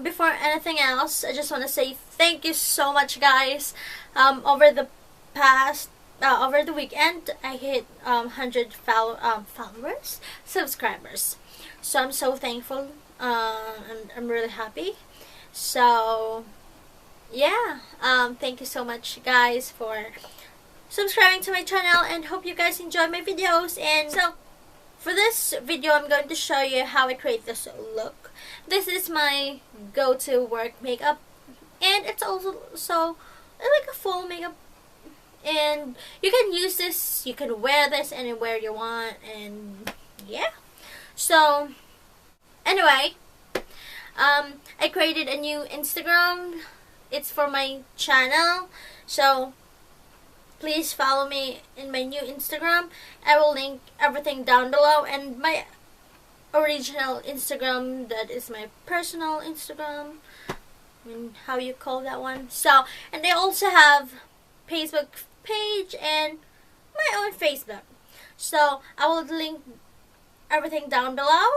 before anything else, I just want to say thank you so much, guys. Over the past, over the weekend, I hit 100 followers, subscribers. So I'm so thankful. I'm really happy. So yeah, thank you so much, guys, for subscribing to my channel, and hope you guys enjoy my videos. And so for this video, I'm going to show you how I create this look. This is my go-to work makeup, and it's also like a full makeup, and you can use this, you can wear this anywhere you want, and yeah. So anyway, I created a new Instagram. It's for my channel, so please follow me in my new Instagram. I will link everything down below, and my original Instagram, that is my personal Instagram, and how you call that one. So, and they also have Facebook page and my own Facebook. So I will link everything down below.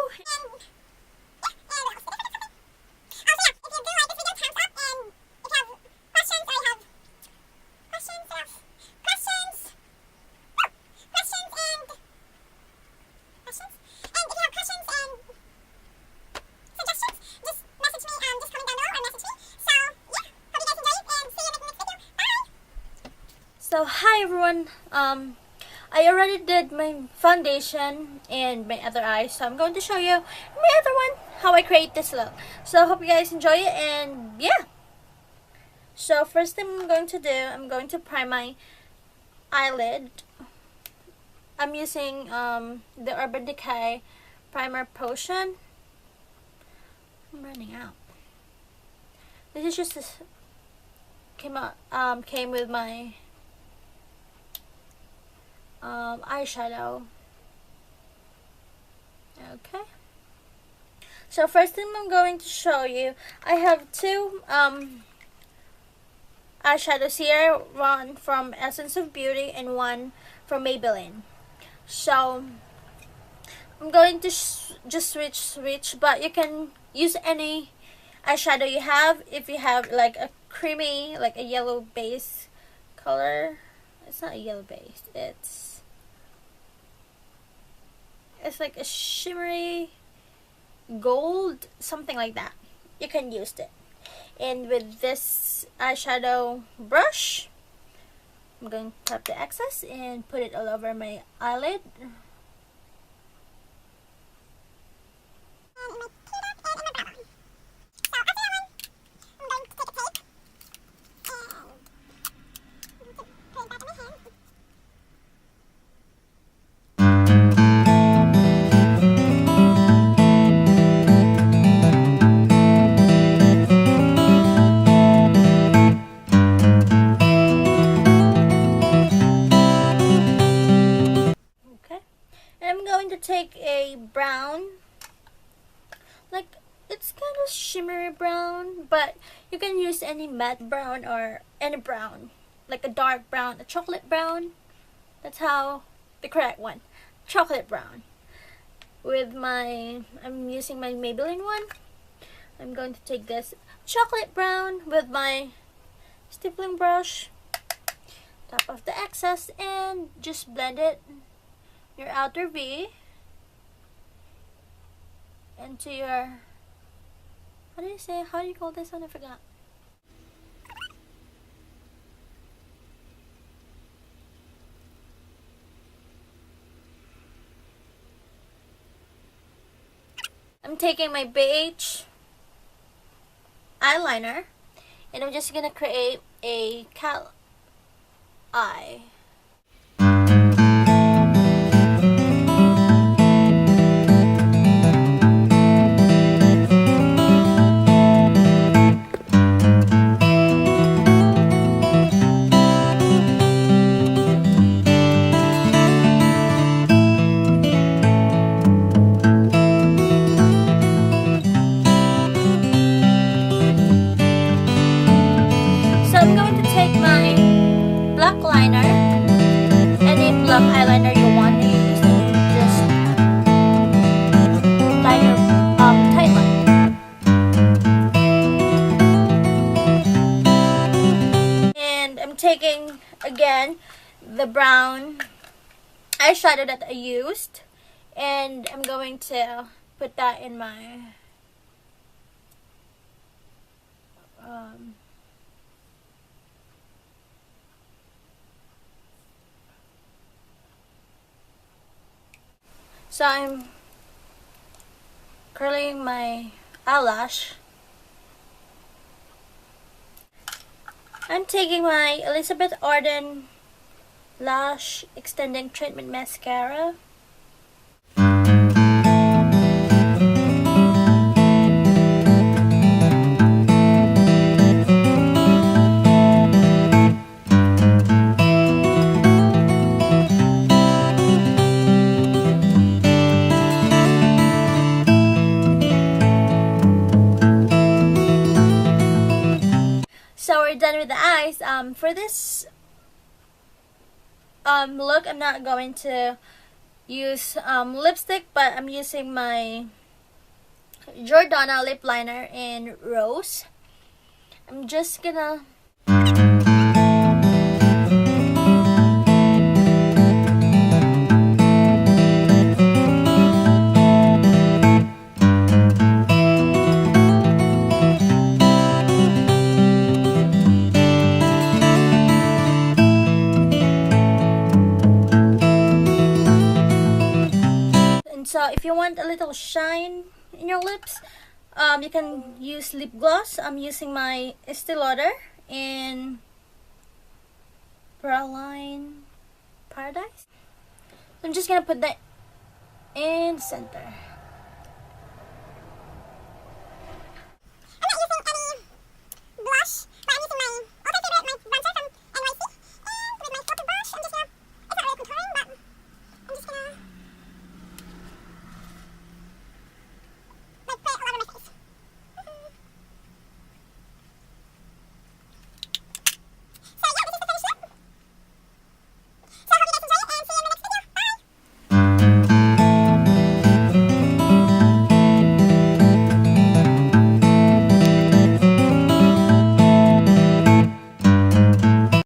So hi everyone, I already did my foundation and my other eye, so I'm going to show you my other one, how I create this look. So hope you guys enjoy it, and yeah. So first thing I'm going to do, I'm going to prime my eyelid. I'm using the Urban Decay primer Possion. I'm running out. This is just this, came with my eyeshadow. Okay. So first thing I'm going to show you, I have two eyeshadows here, one from Essence of Beauty and one from Maybelline. So I'm going to just switch, but you can use any eyeshadow you have. If you have like a creamy, like a yellow base color, it's not a yellow base, it's like a shimmery gold, something like that, you can use it. And with this eyeshadow brush, I'm going to tap the excess and put it all over my eyelid. Take a brown, like it's kind of shimmery brown, but you can use any matte brown or any brown, like a dark brown, a chocolate brown. That's how the correct one, chocolate brown. With my, I'm using my Maybelline one. I'm going to take this chocolate brown with my stippling brush, top of the excess, and just blend it, your outer V, into your, how do you call this one? I forgot. I'm taking my beige eyeliner, and I'm just gonna create a cat eye. I'm going to take my black liner the brown eyeshadow that I used, and I'm going to put that in my so I'm curling my eyelash. I'm taking my Elizabeth Arden Lash Extending Treatment Mascara. So we're done with the eyes. For this look, I'm not going to use lipstick, but I'm using my Jordana lip liner in Rose. I'm just gonna so if you want a little shine in your lips, you can use lip gloss. I'm using my Estee Lauder in PRALINE Paradise. So I'm just gonna put that in the center.